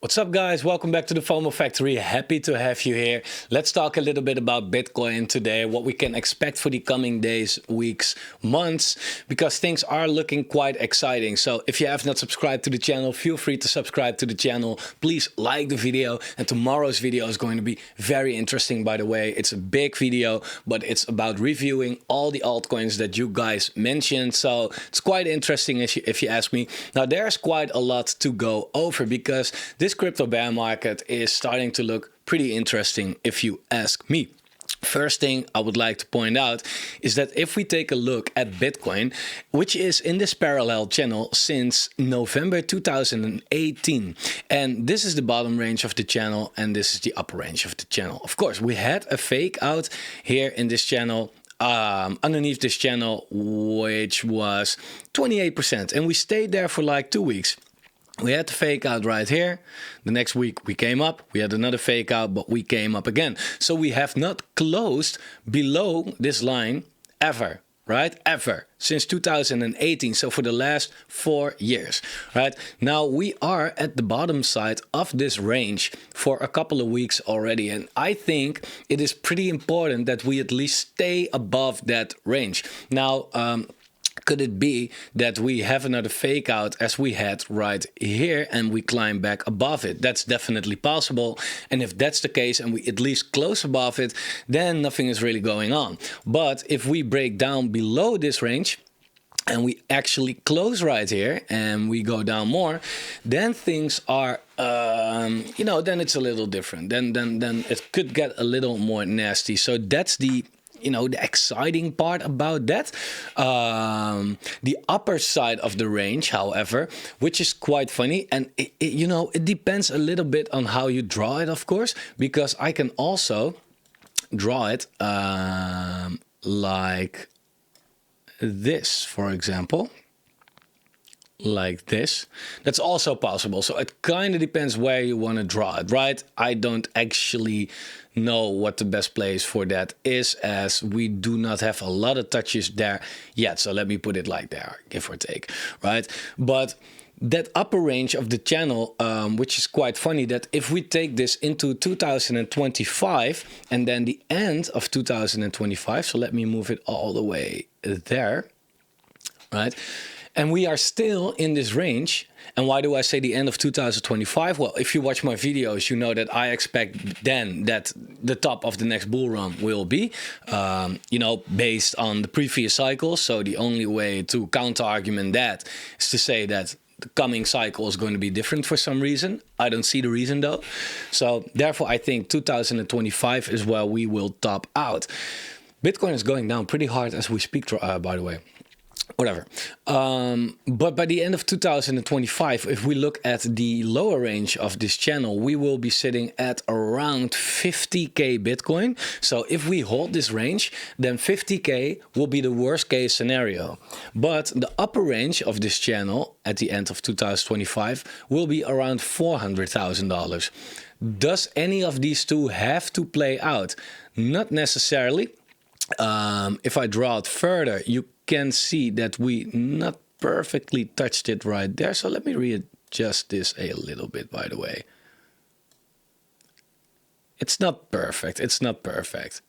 What's up, guys? Welcome back to the Fomo Factory. Happy to have you here. Let's talk a little bit about Bitcoin today, what we can expect for the coming days, weeks, months, because things are looking quite exciting. So if you have not subscribed to the channel, feel free to subscribe to the channel. Please like the video, and tomorrow's video is going to be very interesting, by the way. It's a big video, but it's about reviewing all the altcoins that you guys mentioned. So it's quite interesting if you ask me. Now, there's quite a lot to go over because this crypto bear market is starting to look pretty interesting if you ask me. First thing I would like to point out is that if we take a look at Bitcoin, which is in this parallel channel since November 2018, and this is the bottom range of the channel and this is the upper range of the channel. Of course, we had a fake out here in this channel, underneath this channel, which was 28%, and we stayed there for like 2 weeks. We had the fake out right here. The next week we came up. We had another fake out, but we came up again. So we have not closed below this line ever, right? Ever since 2018. So for the last 4 years, right? Now we are at the bottom side of this range for a couple of weeks already. And I think it is pretty important that we at least stay above that range. Now, could it be that we have another fake out as we had right here and we climb back above it? That's definitely possible. And if that's the case and we at least close above it, then nothing is really going on. But if we break down below this range and we actually close right here and we go down more, then things are, then it's a little different. Then it could get a little more nasty. So that's the the exciting part about that. The upper side of the range, however, which is quite funny, and it depends a little bit on how you draw it, of course, because I can also draw it like this, for example. Like this. That's also possible. So it kind of depends where you want to draw it, right? I don't actually know what the best place for that is, as we do not have a lot of touches there yet. So let me put it like there, give or take, right? But that upper range of the channel, which is quite funny, that if we take this into 2025 and then the end of 2025, so let me move it all the way there, right? And we are still in this range. And why do I say the end of 2025? Well, if you watch my videos, you know that I expect then that the top of the next bull run will be, based on the previous cycles. So the only way to counter argument that is to say that the coming cycle is going to be different for some reason. I don't see the reason though. So therefore, I think 2025 is where we will top out. Bitcoin is going down pretty hard as we speak, by the way. Whatever. But by the end of 2025, if we look at the lower range of this channel, we will be sitting at around 50K Bitcoin. So if we hold this range, then 50K will be the worst case scenario. But the upper range of this channel at the end of 2025 will be around $400,000. Does any of these two have to play out? Not necessarily. If I draw it further, you can see that we not perfectly touched it right there. So let me readjust this a little bit, by the way. It's not perfect. It's not perfect.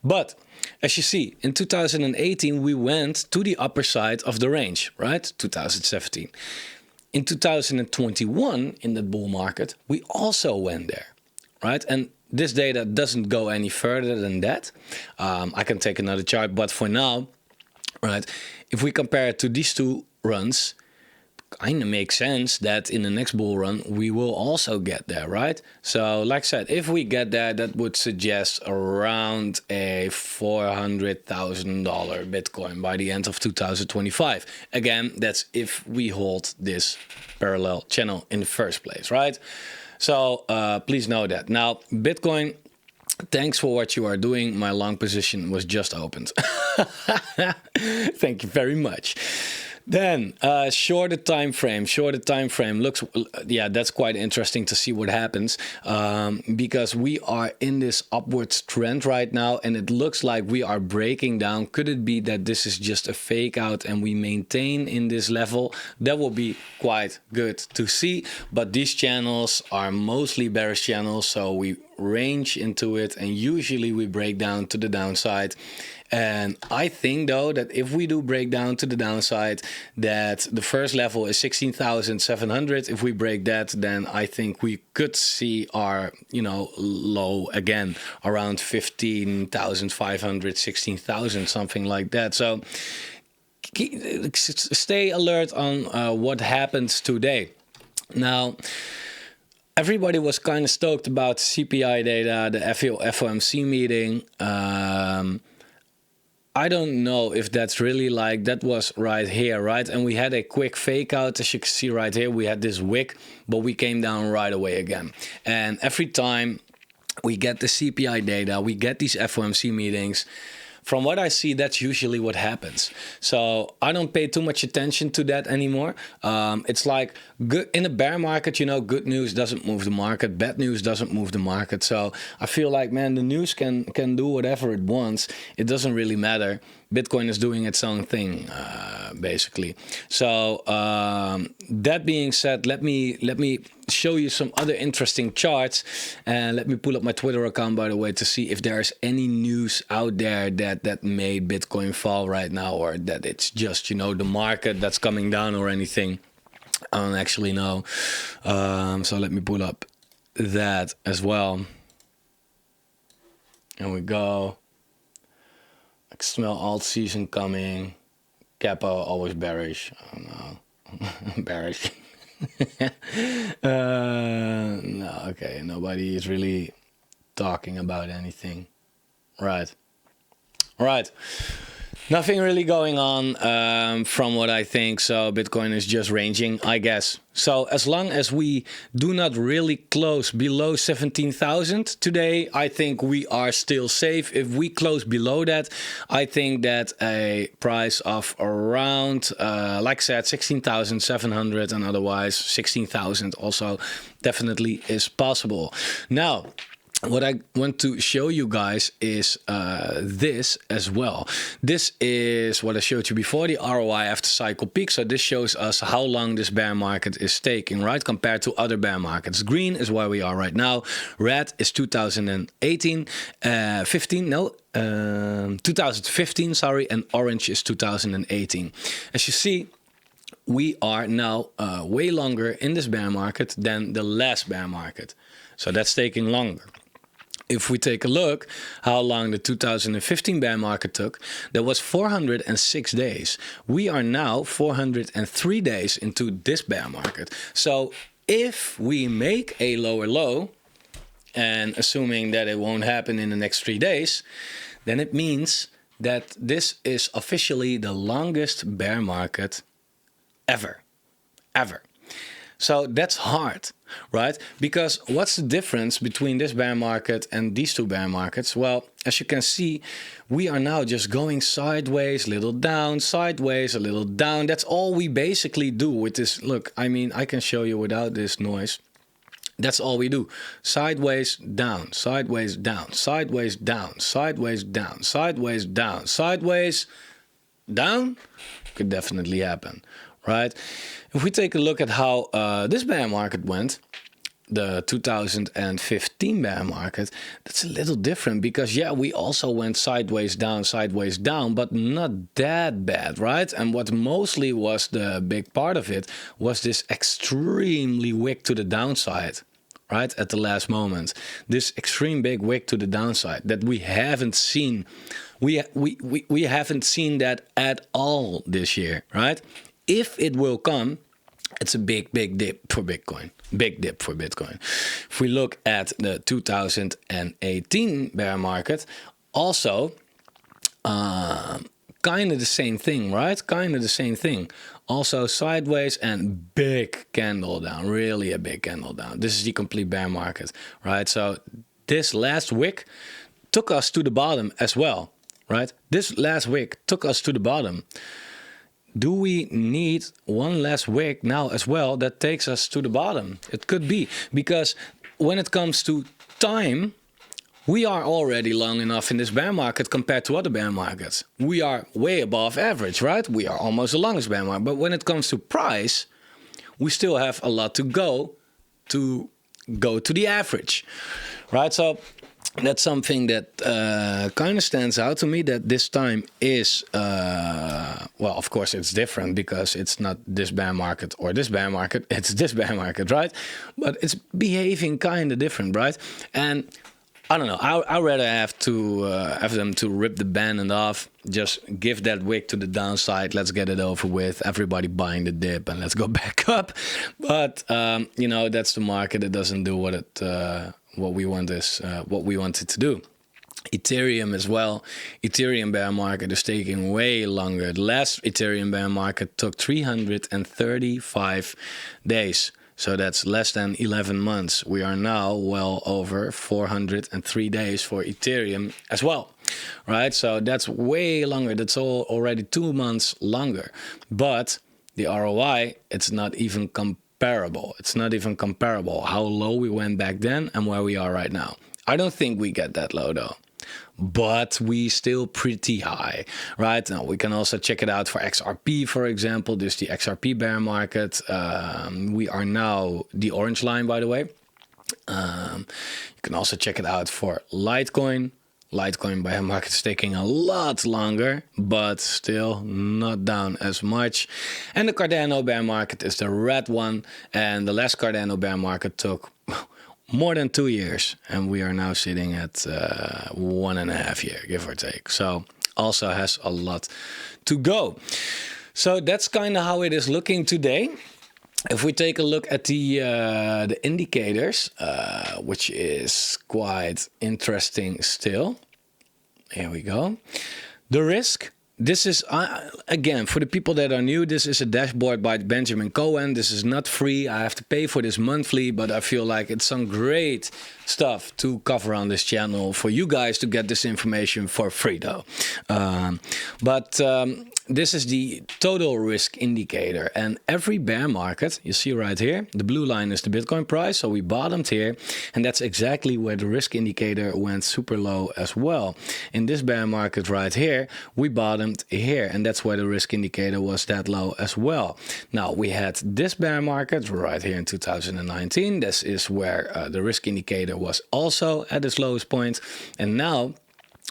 But as you see, in 2018, we went to the upper side of the range, right? 2017. In 2021, in the bull market, we also went there, right? And this data doesn't go any further than that. I can take another chart, but for now, right, if we compare it to these two runs, kind of makes sense that in the next bull run, we will also get there, right? So like I said, if we get there, that would suggest around a $400,000 Bitcoin by the end of 2025. Again, that's if we hold this parallel channel in the first place, right? So please know that. Now, Bitcoin, thanks for what you are doing. My long position was just opened. Thank you very much. Then shorter time frame. Shorter time frame looks, yeah, that's quite interesting to see what happens, because we are in this upwards trend right now, and it looks like we are breaking down. Could it be that this is just a fake out and we maintain in this level? That will be quite good to see. But these channels are mostly bearish channels, so we range into it, and usually we break down to the downside. And I think though that if we do break down to the downside, that the first level is 16,700. If we break that, then I think we could see our, you know, low again around 15,500, 16,000, something like that. So stay alert on what happens today. Now, everybody was kind of stoked about CPI data, the FOMC meeting. I don't know if that's really like, that was right here, right? And we had a quick fake out, as you can see right here. We had this wick, but we came down right away again. And every time we get the CPI data, we get these FOMC meetings, from what I see, that's usually what happens. So I don't pay too much attention to that anymore. It's like good in a bear market, you know, good news doesn't move the market, bad news doesn't move the market. So I feel like, man, the news can do whatever it wants. It doesn't really matter. Bitcoin is doing its own thing, basically. So that being said, let me show you some other interesting charts, and let me pull up my Twitter account, by the way, to see if there's any news out there that made Bitcoin fall right now, or that it's just, you know, the market that's coming down or anything. I don't actually know. So let me pull up that as well. Here we go. I can smell alt season coming. Capo always bearish. I don't know. Bearish. No, okay. Nobody is really talking about anything. Right. Right. Nothing really going on from what I think. So Bitcoin is just ranging, I guess. So as long as we do not really close below 17,000 today, I think we are still safe. If we close below that, I think that a price of around, like I said, 16,700, and otherwise 16,000 also definitely is possible. Now, what I want to show you guys is this as well. This is what I showed you before, the ROI after cycle peak. So this shows us how long this bear market is taking, right, compared to other bear markets. Green is where we are right now. Red is 2018, 2015, sorry, and orange is 2018. As you see, we are now way longer in this bear market than the last bear market. So that's taking longer. If we take a look how long the 2015 bear market took, that was 406 days. We are now 403 days into this bear market. So if we make a lower low, and assuming that it won't happen in the next 3 days, then it means that this is officially the longest bear market ever. So that's hard, right? Because what's the difference between this bear market and these two bear markets? Well, as you can see, we are now just going sideways, little down, sideways, a little down. That's all we basically do with this. Look, I mean, I can show you without this noise. That's all we do. Sideways, down, sideways, down, sideways, down, sideways, down, sideways, down, sideways, down. Could definitely happen, right? If we take a look at how this bear market went, the 2015 bear market, that's a little different because, yeah, we also went sideways, down, but not that bad, right? And what mostly was the big part of it was this extremely wick to the downside, right? At the last moment, this extreme big wick to the downside that we haven't seen. We haven't seen that at all this year, right? If it will come, it's a big dip for Bitcoin. Big dip for Bitcoin. If we look at the 2018 bear market, also kind of the same thing, right? Kind of the same thing. Also sideways and big candle down, really a big candle down. This is the complete bear market, right? So this last wick took us to the bottom as well, right? This last wick took us to the bottom. do we need one last wick now as well that takes us to the bottom? It could be, because when it comes to time, we are already long enough in this bear market compared to other bear markets. We are way above average, right? We are almost the longest bear market. But when it comes to price, we still have a lot to go to the average, right? So that's something that kind of stands out to me, that this time is, well, of course it's different because it's not this bear market or this bear market, it's this bear market, right? But it's behaving kind of different, right? And I don't know, I'd rather have them to rip the band off, just give that wick to the downside, let's get it over with, everybody buying the dip and let's go back up. But, you know, that's the market. It doesn't do what we wanted to do. Ethereum as well. Ethereum bear market is taking way longer. The last Ethereum bear market took 335 days. So that's less than 11 months. We are now well over 403 days for Ethereum as well, right? So that's way longer. That's already 2 months longer. But the ROI, it's not even comparable. It's not even comparable how low we went back then and where we are right now. I don't think we get that low though, but we still pretty high, right? Now we can also check it out for XRP, for example. This is the XRP bear market. We are now the orange line, by the way. You can also check it out for Litecoin. Litecoin bear market is taking a lot longer, but still not down as much. And the Cardano bear market is the red one. And the last Cardano bear market took more than 2 years, and we are now sitting at 1.5 years, give or take. So also has a lot to go. So that's kind of how it is looking today. If we take a look at the indicators, which is quite interesting still. Here we go. The risk. This is, again, for the people that are new, this is a dashboard by Benjamin Cohen. This is not free. I have to pay for this monthly, but I feel like it's some great stuff to cover on this channel for you guys to get this information for free, though. This is the total risk indicator, and every bear market, you see right here, the blue line is the Bitcoin price, so we bottomed here, and that's exactly where the risk indicator went super low as well. In this bear market right here, we bottomed here, and that's why the risk indicator was that low as well. Now, we had this bear market right here in 2019. This is where the risk indicator was also at its lowest point, and now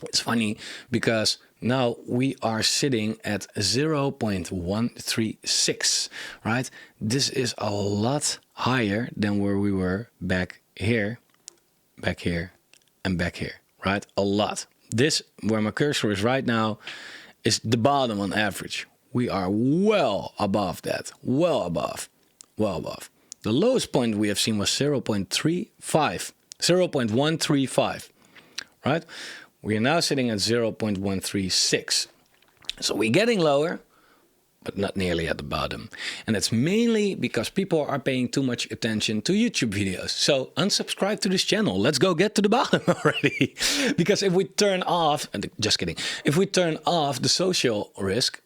it's funny because now we are sitting at 0.136, right? This is a lot higher than where we were back here, and back here, right? A lot. This, where my cursor is right now, is the bottom on average. We are well above that, well above. The lowest point we have seen was 0.135, right? We are now sitting at 0.136. So we're getting lower, but not nearly at the bottom. And that's mainly because people are paying too much attention to YouTube videos. So unsubscribe to this channel. Let's go get to the bottom already. Because if we turn off, just kidding, if we turn off the social risk,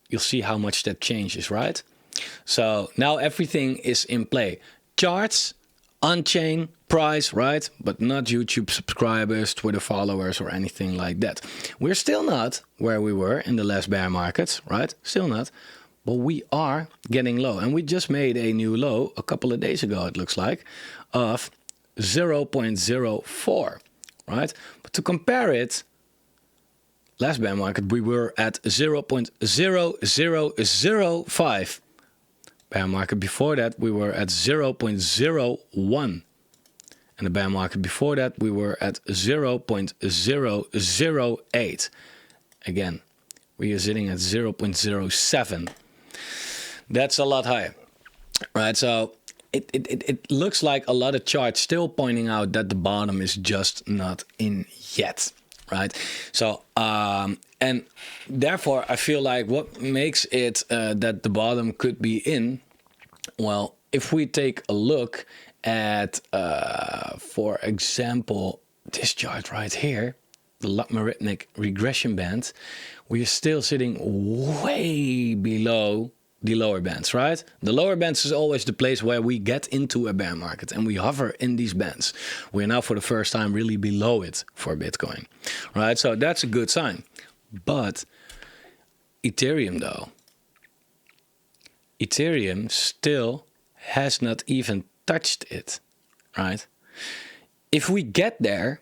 you'll see how much that changes, right? So now everything is in play. Charts, on-chain, price, right? But not YouTube subscribers, Twitter followers, or anything like that. We're still not where we were in the last bear markets, right? Still not. But we are getting low. And we just made a new low a couple of days ago, it looks like, of 0.04, right? But to compare it, last bear market, we were at 0.0005. Bear market before that, we were at 0.01. And the bear market before that, we were at 0.008. Again, we are sitting at 0.07. That's a lot higher, right? So it looks like a lot of charts still pointing out that the bottom is just not in yet, right? So, and therefore, I feel like what makes it that the bottom could be in, well, if we take a look at, for example, this chart right here, the logarithmic regression band, we are still sitting way below the lower bands, right? The lower bands is always the place where we get into a bear market and we hover in these bands. We're now for the first time really below it for Bitcoin, right? So that's a good sign. But Ethereum though, Ethereum still has not even touched it, right? If we get there,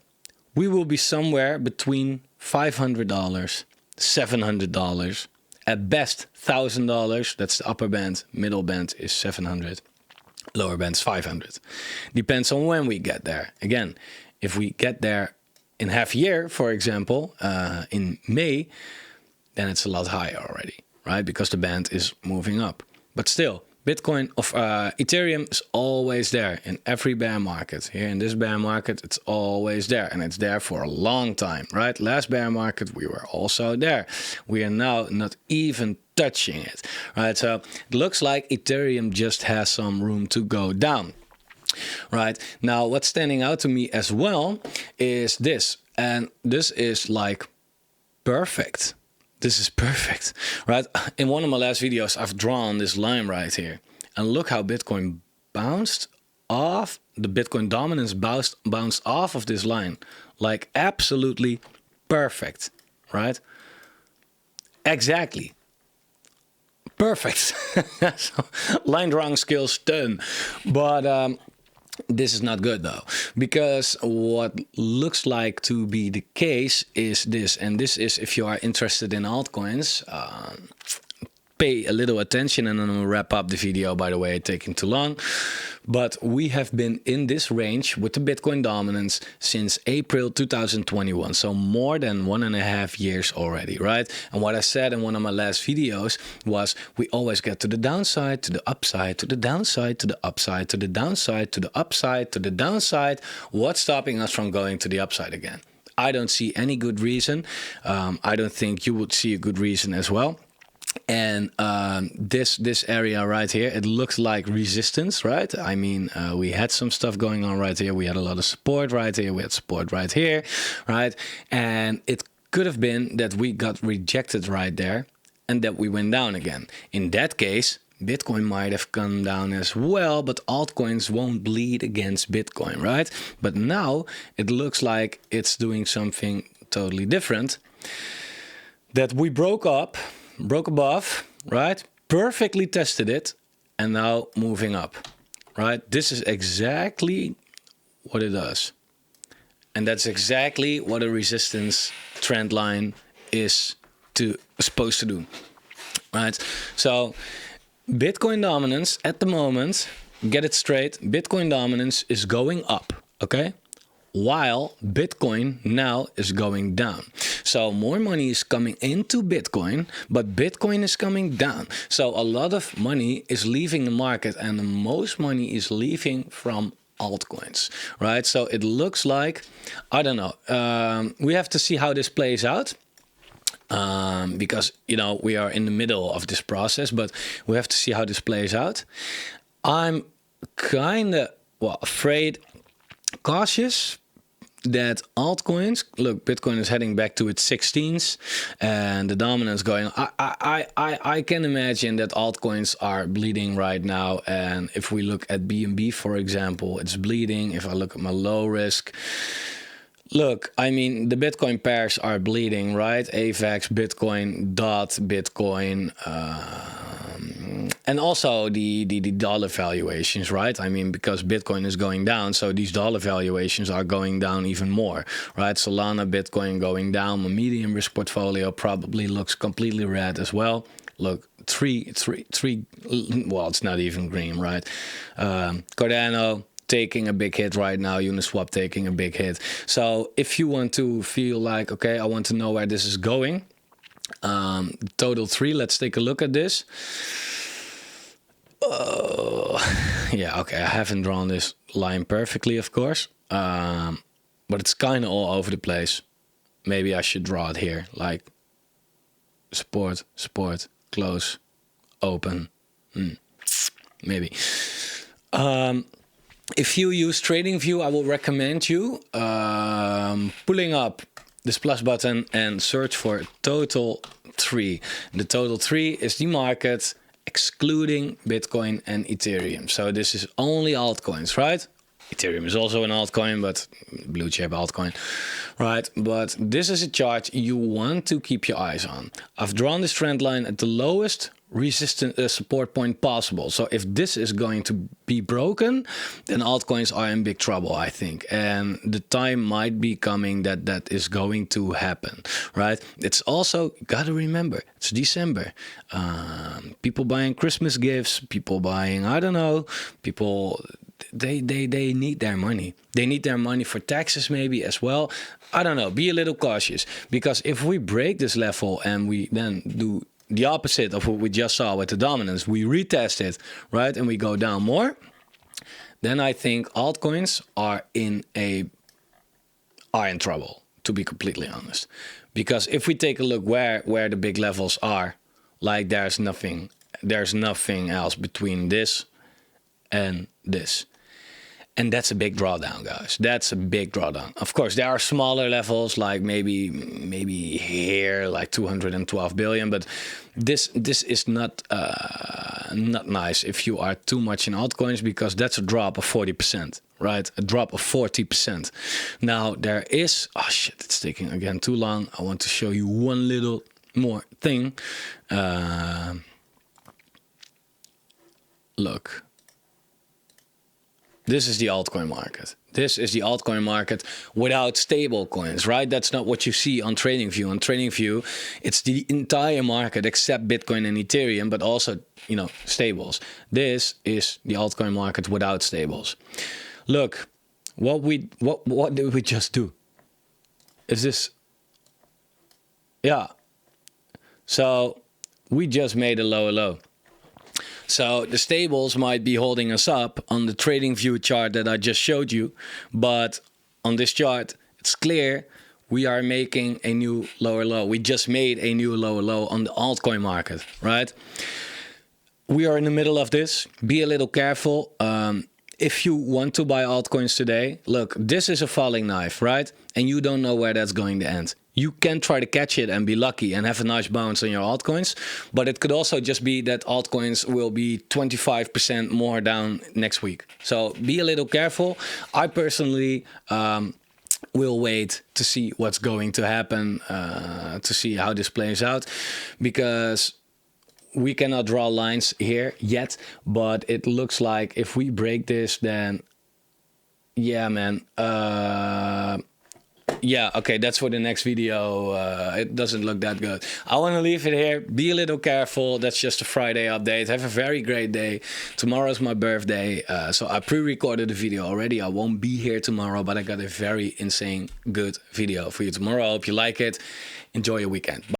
we will be somewhere between $500, $700, at best $1,000. That's the upper band. Middle band is 700. Lower band is 500. Depends on when we get there. Again, if we get there in half a year, for example, in May, then it's a lot higher already, right? Because the band is moving up. But still, Bitcoin of Ethereum is always there in every bear market. Here in this bear market, it's always there, and it's there for a long time, right? Last bear market, we were also there. We are now not even touching it, right? So it looks like Ethereum just has some room to go down, right? Now, what's standing out to me as well is this, and this is like perfect. This is perfect, right? In one of my last videos, I've drawn this line right here. And look how Bitcoin bounced off, the Bitcoin dominance bounced off of this line. Like absolutely perfect, right? Exactly. Perfect. So, line drawing skills done. But this is not good though, because what looks like to be the case is this, and this is if you are interested in altcoins, pay a little attention, and then I'll wrap up the video, by the way, taking too long. But we have been in this range with the Bitcoin dominance since April 2021. So more than 1.5 years already, right? And what I said in one of my last videos was we always get to the downside, to the upside, to the downside, to the upside, to the downside, to the upside, to the downside. What's stopping us from going to the upside again? I don't see any good reason. I don't think you would see a good reason as well. And this area right here, it looks like resistance, right? I mean, we had some stuff going on right here. We had a lot of support right here. We had support right here, right? And it could have been that we got rejected right there and that we went down again. In that case, Bitcoin might have come down as well, but altcoins won't bleed against Bitcoin, right? But now it looks like it's doing something totally different. That we broke above, right? Perfectly tested it, and now moving up, right? This is exactly what it does. And that's exactly what a resistance trend line is supposed to do, right? So Bitcoin dominance at the moment, get it straight, Bitcoin dominance is going up, okay? While Bitcoin now is going down. So more money is coming into Bitcoin, but Bitcoin is coming down. So a lot of money is leaving the market, and the most money is leaving from altcoins, right? So it looks like, I don't know, we have to see how this plays out. Because, you know, we are in the middle of this process, but we have to see how this plays out. I'm kind of, afraid, cautious that altcoins, look, Bitcoin is heading back to its 16s and the dominance going. I can imagine that altcoins are bleeding right now. And if we look at BNB, for example, it's bleeding. If I look at my low risk, look, I mean, the Bitcoin pairs are bleeding, right? AVAX, Bitcoin, DOT, Bitcoin, and also the dollar valuations, right? I mean, because Bitcoin is going down, so these dollar valuations are going down even more, right? Solana, Bitcoin going down. My medium risk portfolio probably looks completely red as well. Look, three. Well, it's not even green, right? Cardano taking a big hit right now. Uniswap taking a big hit. So if you want to feel like, okay, I want to know where this is going. Total 3. Let's take a look at this. Yeah, okay, I haven't drawn this line perfectly, of course, but it's kind of all over the place. Maybe I should draw it here, like support, close, open, maybe. If you use TradingView, I will recommend you pulling up this plus button and search for total 3. The total 3 is the market excluding Bitcoin and Ethereum. So this is only altcoins, right? Ethereum is also an altcoin, but blue chip altcoin, right? But this is a chart you want to keep your eyes on. I've drawn this trend line at the lowest resistance support point possible. So if this is going to be broken, then altcoins are in big trouble, I think. And the time might be coming that that is going to happen, right? It's also, got to remember, it's December. People buying Christmas gifts, people buying, I don't know, people... They need their money. They need their money for taxes maybe as well. I don't know. Be a little cautious, because if we break this level and we then do the opposite of what we just saw with the dominance, we retest it, right, and we go down more, then I think altcoins are in trouble, to be completely honest. Because if we take a look where the big levels are, like there's nothing else between this and this. And that's a big drawdown, guys. That's a big drawdown. Of course, there are smaller levels, like maybe here, like 212 billion. But this is not nice if you are too much in altcoins, because that's a drop of 40%, right? A drop of 40%. Now there is, oh shit, it's taking again too long. I want to show you one little more thing. Look. This is the altcoin market. This is the altcoin market without stable coins, right? That's not what you see on TradingView. On TradingView, it's the entire market except Bitcoin and Ethereum, but also, you know, stables. This is the altcoin market without stables. Look, what did we just do? Is this? Yeah. So we just made a lower low. So the stables might be holding us up on the TradingView chart that I just showed you. But on this chart, it's clear we are making a new lower low. We just made a new lower low on the altcoin market, right? We are in the middle of this. Be a little careful. If you want to buy altcoins today, look, this is a falling knife, right? And you don't know where that's going to end. You can try to catch it and be lucky and have a nice bounce on your altcoins, but it could also just be that altcoins will be 25% more down next week. So be a little careful. I personally will wait to see what's going to happen, to see how this plays out, because we cannot draw lines here yet, but it looks like if we break this, then yeah, man. Yeah, okay, that's for the next video. It doesn't look that good. I want to leave it here. Be a little careful. That's just a Friday update. Have a very great day. Tomorrow's my birthday, so I pre-recorded the video already. I won't be here tomorrow, but I got a very insane good video for you tomorrow. I hope you like it. Enjoy your weekend. Bye.